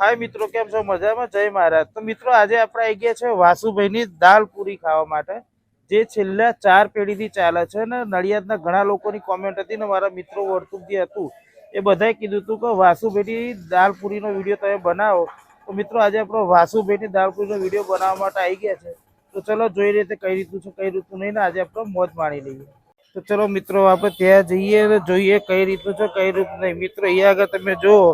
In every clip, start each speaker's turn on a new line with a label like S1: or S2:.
S1: हाय मित्रों, केम छो? मजामां? जय महाराज। तो मित्रों, आज આપણે આવી ગયા છે વાસુભાઈની દાલ પૂરી ખાવા માટે, જે છેલ્લા 4 પેઢીથી ચાલે છે ને નડિયાદના ઘણા લોકોની કોમેન્ટ હતી ને મારા મિત્રો વર્તુક જે હતું એ બધાએ કીધું હતું કે વાસુભાઈની દાલ પૂરીનો વિડીયો તમે બનાવો। તો મિત્રો, આજે આપણો વાસુભાઈની દાલ પૂરીનો વિડીયો બનાવવા માટે આવી ગયા છે। તો ચલો જોઈ લઈએ કઈ રીતનું છે કઈ રીતનું નહીં ને આજે આપણે મોજ માણી લઈએ। તો ચલો મિત્રો, આપણે ત્યાં જઈએ ને જોઈએ કઈ રીતનું છે કઈ રીતનું નહીં। મિત્રો, અહીંયા આગળ તમે જુઓ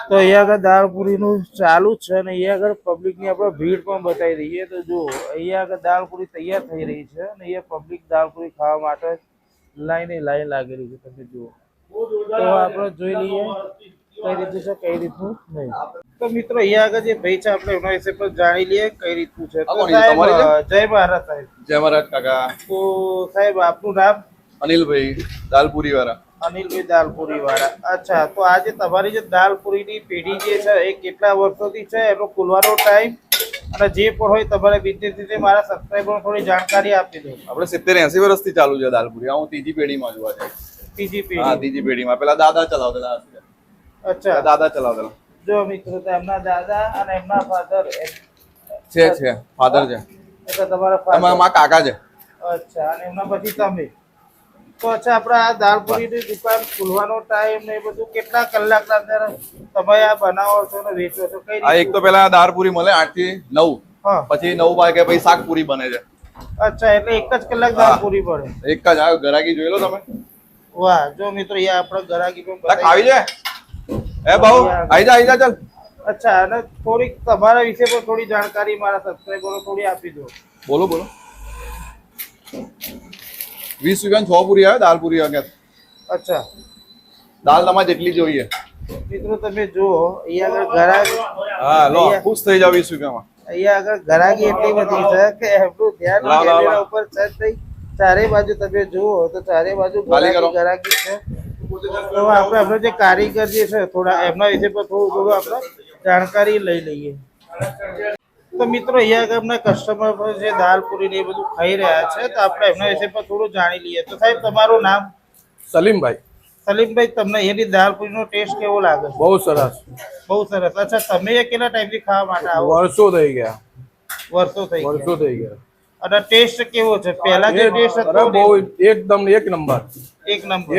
S1: तो અહીંયા આગળ દાળ પૂરીનું ચાલુ છે અને અહીંયા આગળ પબ્લિકની આપણે ભીડ પણ બતાવી દઈએ। તો જુઓ, અહીંયા આગળ દાળ પૂરી તૈયાર થઈ રહી છે અને અહીંયા પબ્લિક દાળ પૂરી ખાવા માટે લાઈન લાગેલી છે। તમે જુઓ, તો આપણે જોઈ લઈએ કઈ રીતનું છે કઈ રીતનું નહીં। તો મિત્રો, અહીંયા આગળ જે ભાઈ છે આપણે એમના વિશે પણ જાણી લઈએ કઈ રીતનું છે। તો સાહેબ, જય મહારાજ સાહેબ।
S2: जय महाराज काका।
S1: તો સાહેબ, આપનું નામ?
S2: अनिल भाई, दालपुरी वाला।
S1: અનિલભાઈ દાલપુરી વાળા। અચ્છા, તો આજે તમારી જે દાલપુરીની પેઢી જે છે એ કેટલા વર્ષોથી છે, એનો ખુલવાનો ટાઈમ અને જે પણ હોય તમારે વિદ્યાર્થી મારા સબસ્ક્રાઇબર થોડી જાણકારી આપી દો।
S2: આપણે 70-80 વર્ષથી ચાલુ છે દાલપુરી। હું ત્રીજી પેઢીમાં છું આજે।
S1: ત્રીજી પેઢી?
S2: હા, ત્રીજી પેઢીમાં। પેલા દાદા ચલાવતા હતા।
S1: અચ્છા,
S2: દાદા ચલાવતા હતા।
S1: જો મિત્રો, તો એમના દાદા અને એમના ફાધર
S2: છે ફાધર છે,
S1: એટલે તમારા ફાધર
S2: મારા કાકા છે।
S1: અચ્છા, અને એમના પછી તમે। તો અચ્છા, આપણે આ દાલપુરીની દુકાન ખુલવાનો ટાઈમ ને એ બધું કેટલા કલાકના અંદર તમે આ બનાવો છો ને વેચો છો? કઈ
S2: આ એક તો પેલા દાળપુરી મળે 8 થી 9,
S1: હા,
S2: પછી 9 વાગે પછી શાકપુરી બને છે।
S1: અચ્છા, એટલે એક જ કલાક દાલપુરી પડે?
S2: એક જ આ ગરાકી જોઈ લો તમે।
S1: વાહ, જો મિત્રો, અહીંયા આપણે ગરાકી પણ બતાવી।
S2: આવી જાય એ બાઉ, આવી જા ચાલ।
S1: અચ્છા, અને થોડીક તમારા વિશે પણ થોડી જાણકારી મારા સબસ્ક્રાઇબરો થોડી આપી દો।
S2: બોલો બોલો। 20 રૂપિયા 6 પૂરી આવે દાલપુરી વગર।
S1: અચ્છા,
S2: દાલ તમારે જેટલી જોઈએ।
S1: મિત્રો તમે જુઓ, અહીંયા આગળ ગરાગી,
S2: હા લો, ખુશ થઈ જાવ 20 રૂપિયામાં।
S1: અહીંયા આગળ ગરાગી એટલી બધી છે કે એમનું ધ્યાન કેમેરા ઉપર છે જ નહીં। ચારે બાજુ તમે જુઓ તો ચારે બાજુ ગરાગી છે। તો આપણે જે કારીગર જે છે થોડા એમના વિશે પણ થોડું આપણે જાણકારી લઈ લઈએ। તો મિત્રો, અહીંયા આગળ એમના કસ્ટમર પર જે દાલપુરી ને એ બધું ખાઈ રહ્યા છે તો આપણે એમના વિશે પણ થોડું જાણી લઈએ। તો સાહેબ, તમારું નામ?
S3: સલીમભાઈ।
S1: સલીમભાઈ, તમને એની દાલપુરીનો ટેસ્ટ કેવો લાગે?
S3: બહુ સરસ,
S1: બહુ સરસ। અચ્છા, તમે એ કેટલા ટાઈમથી ખાવા માટે આવો?
S3: વર્ષો થઈ ગયા।
S1: વર્ષો થઈ ગયા। અને ટેસ્ટ કેવો છે? પહેલા જે ટેસ્ટ હતો
S3: બહુ એકદમ એક નંબર।
S1: એક નંબર।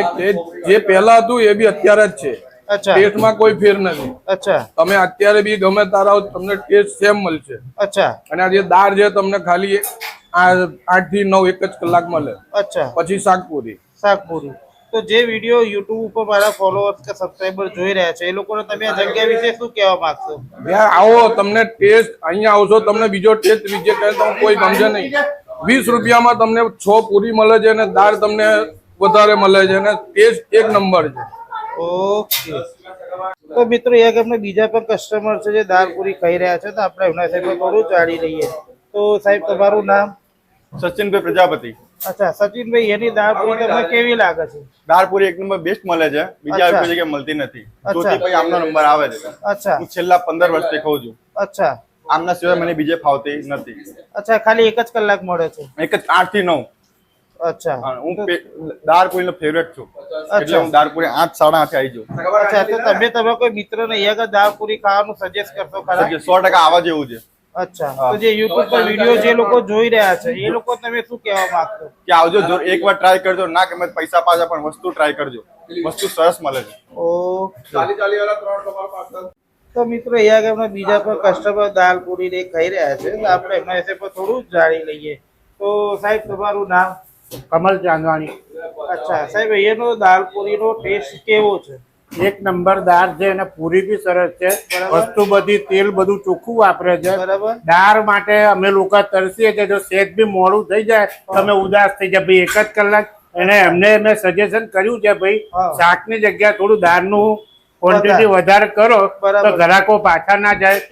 S3: જે પહેલા હતું એ બી અત્યારે જ છે।
S1: અચ્છા,
S3: ટેસ્ટમાં કોઈ ફેર નથી।
S1: અચ્છા,
S3: તમે અત્યારે બી ગમે તારા તમને ટેસ્ટ સેમ મળશે।
S1: અચ્છા,
S3: અને આ જે દાળ છે તમને ખાલી આ 8 થી 9 એક જ કલાક મળે।
S1: અચ્છા,
S3: પછી શાકપુરી।
S1: તો જે વિડીયો યુટ્યુબ ઉપર મારા ફોલોઅર્સ કે સબસ્ક્રાઇબર જોઈ રહ્યા છે એ લોકોને તમે આ જગ્યા વિશે શું કહેવા માંગશો?
S3: ત્યાં આવો, તમને ટેસ્ટ અહીંયા આવશો તમને બીજો ટેસ્ટ બીજે કહે તો કોઈ સમજે નહીં। 20 રૂપિયામાં તમને 6 પૂરી મળે છે અને દાળ તમને વધારે મળે છે અને ટેસ્ટ એક નંબર છે।
S1: ઓકે, તો મિત્રો, એક અમને બીજા પણ કસ્ટમર છે જે દાલપુરી ખાઈ રહ્યા છે તો આપણે એમના વિશે થોડું જાણી લઈએ। તો સાહેબ, તમારું નામ?
S2: સચિનભાઈ પ્રજાપતિ।
S1: અચ્છા, સચિનભાઈ, એની દાળપુરી તમને કેવી લાગે છે?
S2: દાળપુરી એક નંબર બેસ્ટ મળે છે, બીજા કોઈ જગ્યાએ મળતી નથી। જ્યોતિભાઈ આમનો નંબર આવે છે।
S1: અચ્છા,
S2: હું છેલ્લા 15 વર્ષથી ખાઉં છું।
S1: અચ્છા,
S2: આમના સિવાય મને બીજે ફાવતી નથી।
S1: અચ્છા, ખાલી એક જ કલાક મળે છે?
S2: એક જ 8 થી 9।
S1: અચ્છા,
S2: હું દાળપુરીનો ફેવરેટ છું, એટલે હું દાળપુરી 8, 8:30 આવી જાઉં।
S1: અચ્છા, તો તમે કોઈ મિત્રને અહીંયા આગળ દાળપુરી ખાવાનું સજેસ્ટ કરશો ખરા?
S2: 100% આવા જેવું છે।
S1: અચ્છા, તો જે યુટ્યુબ પર વિડીયો જે લોકો જોઈ રહ્યા છે એ લોકો તમે શું કહેવા માંગશો?
S2: કે આવજો, એકવાર ટ્રાય કરજો, ના કે પૈસા પાછા પણ વસ્તુ ટ્રાય કરજો, વસ્તુ સરસ મળે છે।
S1: તો મિત્રો, અહીંયા આગળ બીજા પણ કસ્ટમર દાલપુરી ને ખાઈ રહ્યા છે તો આપણે એમના વિશે પણ થોડું જાણી લઈએ। તો સાહેબ, તમારું નામ?
S4: કમલ ચાંદવાણી।
S1: અચ્છા સાહેબ, અહીંયાનો દાલપુરીનો ટેસ્ટ કેવો છે?
S4: એક નંબર દાળ છે અને પૂરી બી સરસ છે। વસ્તુ બધી તેલ બધું ચોખ્ખું વાપરે છે।
S1: બરાબર।
S4: દાળ માટે અમે લોકો તરસીએ છીએ, જો સેજ બી મોડું થઈ જાય તમે ઉદાસ થઈ જાય ભાઈ 1 જ કલાક। અને એમને મેં સજેશન કર્યું છે ભાઈ શાકની જગ્યાએ થોડું દાળનું ક્વોન્ટિટી વધારે કરો તો ગ્રાહકો પાછા ના જાય।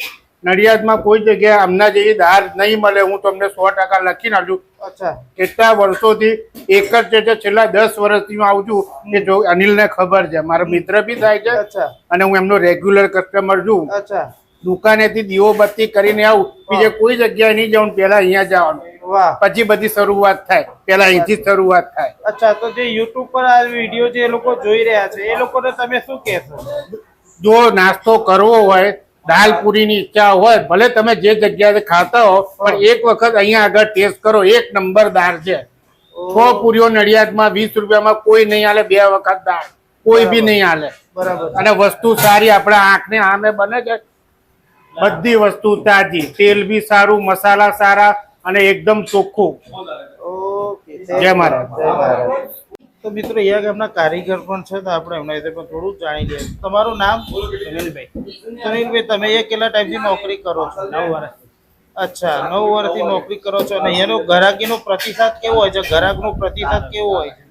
S4: નડિયાદમાં કોઈ જગ્યાએ અમના જેવી દાળ નહીં મળે, હું તમને 100% લખી નાખું।
S1: અચ્છા,
S4: કેટલા વર્ષોથી એક જ છે, છેલ્લા 10 વર્ષથી હું આવું છું કે જો અનિલને ખબર છે, મારો મિત્ર બી થાય છે।
S1: અચ્છા,
S4: અને હું એમનો રેગ્યુલર કસ્ટમર છું।
S1: અચ્છા,
S4: દુકાનેથી દીવો બત્તી કરીને આવું, બીજે કોઈ જગ્યાએ નહીં જવાનું, પેલા અહીંયા જવાનું।
S1: વાહ,
S4: પછી બધી શરૂઆત થાય, પેલા અહીંથી શરૂઆત થાય।
S1: અચ્છા, તો જે યુટ્યુબ પર આ વિડીયો જે લોકો જોઈ રહ્યા છે એ લોકોને તમે શું કહેશો?
S4: જો નાસ્તો કરવો હોય દાલ પૂરીની ઈચ્છા હોય, ભલે તમે જે જગ્યાએ ખાતા હો, પણ એક વખત અહીંયા આગળ ટેસ્ટ કરો. એક નંબર દાળ છે. 6 પૂરીઓ નડિયાદમાં 20 રૂપિયામાં કોઈ નહીં હાલે. 2 વખત દાળ કોઈ બી નહીં હાલે.
S1: બરાબર.
S4: અને વસ્તુ સારી, આપણા આંખને સામે બને છે. બધી વસ્તુ તાજી, તેલ બી સારું, મસાલા સારા અને એકદમ ચોખ્ખું.
S1: ઓકે,
S4: જય મહારાજ.
S1: જય મહારાજ. તો મિત્રો અહીંયા ગામના કારીગર પણ છે, તો આપણે એમના વિશે પણ થોડું જાણી લઈએ. તમારું નામ? સુનિલભાઈ, તમે અહીંયા કેટલા ટાઈમથી નોકરી કરો છો? 9 વર્ષ. અચ્છા, 9 વર્ષથી નોકરી કરો છો. અને અહીંયાનો ગ્રાહકીનો પ્રતિસાદ કેવો હોય છે? ગ્રાહકનો પ્રતિસાદ કેવો હોય છે?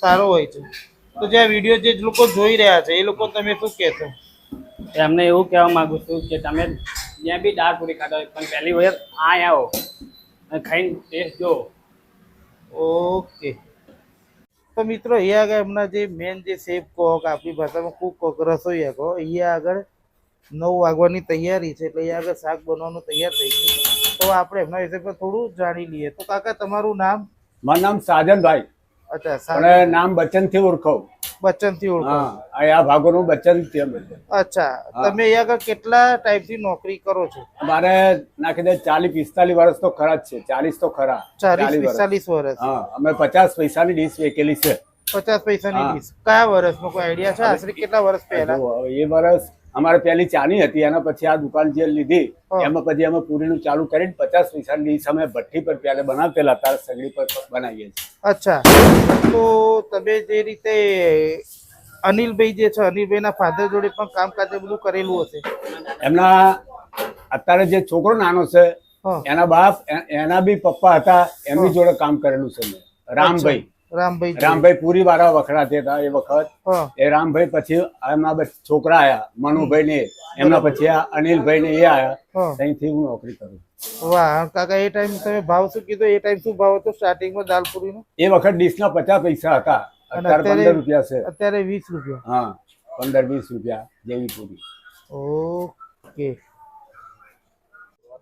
S1: સારો હોય છે. તો જે આ વિડીયો જે લોકો જોઈ રહ્યા છે એ લોકો તમે શું કહેશો?
S5: એમને એવું કહેવા માંગુ છું કે તમે જ્યાં બી દાળ પૂરી ખાતા હોય પણ પહેલી વખત આ આવો અને ખાઈને ટેસ્ટ જો.
S1: ઓકે. તો મિત્રો અહીંયા આગળ એમના જે મેન જે શેફ કોક, આપણી ભાષામાં કુક રસોઈયા કહો, અહીંયા આગળ 9 વાગવાની તૈયારી છે, એટલે અહીંયા આગળ શાક બનવાનું તૈયાર થઈ ગયું. તો આપણે એમના વિશે પણ થોડું જાણી લઈએ. તો કાકા તમારું નામ?
S6: મારું નામ સાજનભાઈ,
S1: અચ્છા,
S6: પણ નામ બચ્ચન થી ઓળખાવ.
S1: બચ્ચન થી ઓળખો?
S6: હા, આ ભાગોનું બચ્ચન થી અમે.
S1: અચ્છા, તમે અહીંયા આગળ કેટલા ટાઈમથી નોકરી કરો છો?
S6: મારે નાખી દે 40-45 વર્ષ તો ખરા જ છે. 40 તો ખરા.
S1: 40-45 વર્ષ.
S6: હા, અમે 50 પૈસાની ડીશ વેકેલી છે.
S1: 50 પૈસાની ડીશ. કયા વર્ષમાં કોઈ આઈડિયા છે? આશરે કેટલા વર્ષ પહેલા?
S6: એ વર્ષ અમારે પહેલી ચાની હતી, એના પછી આ દુકાન જે લીધી એમાં પછી અમે પૂરીનું ચાલુ કરીને 50 પૈસાની ડીશ અમે ભઠ્ઠી પર પહેલા બનાવતેલા, અત્યારે સગડી પર બનાવીએ છીએ.
S1: અચ્છા, તો તમે જે રીતે અનિલભાઈ જે છે, અનિલભાઈના ફાધર જોડે પણ કામકાજ બધું કરેલું હશે?
S6: એમના અત્યારે જે છોકરો નાનો છે એના બાપ, એના બી પપ્પા હતા, એમની જોડે કામ કરેલું છે મેં. રામભાઈ પૂરી વાળા વખણાતે હતા એ વખત. એ રામભાઈ પછી એમના છોકરા આયા, મનુભાઈ ને, એમના પછી આ અનિલભાઈ ને એ આયા. ત્યાંથી હું નોકરી કરું.
S1: વાહ કાકા, એ ટાઈમ તમે ભાવ શું કીધો? એ ટાઈમ શું ભાવ હતો સ્ટાર્ટિંગમાં દાલ પૂરીનો?
S6: એ વખત ડીશ ના 50 પૈસા હતા, અત્યારે 15 રૂપિયા છે.
S1: અત્યારે 20 રૂપિયા.
S6: હા, 15-20 રૂપિયા જેવી પૂરી.
S1: ઓકે.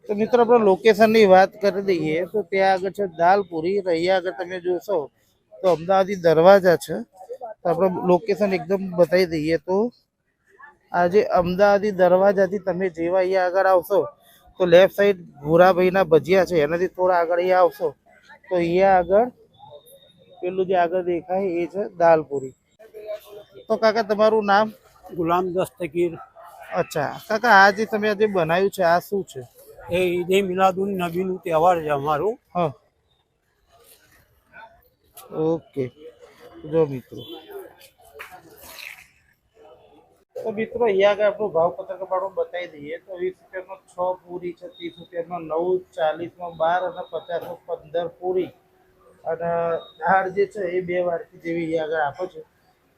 S1: તો મિત્રો આપણે લોકેશન ની વાત કરી દઈએ તો ત્યાં આગળ છે દાલ પૂરી. અહીંયા આગળ તમે જોશો તો અમદાવાદી દરવાજા છે. તો આપણે લોકેશન એકદમ બતાવી દઈએ તો આજે અમદાવાદી દરવાજાથી તમે જેવા અહીંયા આગળ આવશો તો લેફ્ટ સાઈડ ભૂરાભાઈના ભજીયા છે, એનાથી થોડા આગળ અહીંયા આવશો તો અહીંયા આગળ પેલું જે આગળ દેખાય એ છે દાલ પૂરી. તો કાકા તમારું નામ?
S7: ગુલામ દસ્તગીર.
S1: અચ્છા કાકા, આ જે તમે આજે બનાવ્યું છે આ શું છે?
S7: એ ઈદે મિલાદુન નબીનું તહેવાર છે અમારું.
S1: હા, ઓકે. જો મિત્રો, તો મિત્રો અહીંયા આગળ આપણું ભાવ પત્રક પણ બતાવી દઈએ તો 20 રૂપિયામાં 6 પૂરી છે, 30 રૂપિયામાં 9, 40માં 12 અને 50માં 15 પૂરી. અને દાળ જે છે એ 2 વાટકી જેવી અહીંયા આગળ આપો છો.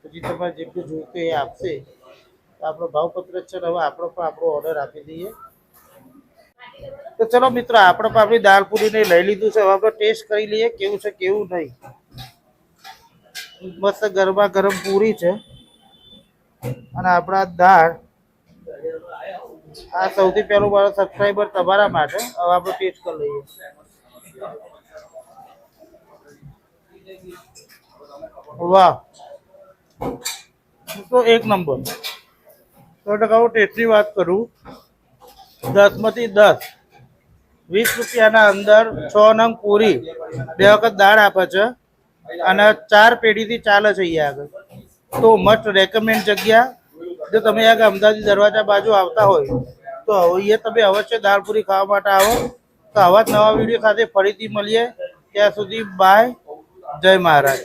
S1: પછી તમારે જેટલું જોઈતું એ આપશે. તો આપણો ભાવપત્રક છે ને હવે આપણે પણ આપણો ઓર્ડર આપી દઈએ. તો ચલો મિત્રો, આપણે પણ આપણી દાલ પૂરીને લઈ લીધું છે. હવે આપણે ટેસ્ટ કરી લઈએ કેવું છે કેવું નહીં. મસ્ત ગરમા ગરમ પૂરી છે અને આપણા દાળ. આ સૌથી પહેલું મારો સબસ્ક્રાઈબર તમારા માટે. હવે આપણે ટેસ્ટ કરી લઈએ. વાહ, તો એક નંબર. 100% હું ટેસ્ટની વાત કરું, 10 માંથી 10. 20 રૂપિયાના અંદર 6 નંગ પૂરી, 2 વખત દાળ આપે છે અને 4 પેઢીથી ચાલે છે અહીંયા આગળ. તો મસ્ટ રેકમેન્ડ જગ્યા. જો તમે આગળ અમદાવાદ દરવાજા બાજુ આવતા હોય તો અહીંયા તમે અવશ્ય દાળ પૂરી ખાવા માટે આવો. તો આવા જ નવા વિડીયો સાથે ફરીથી મળીએ. ત્યાં સુધી બાય, જય મહારાજ.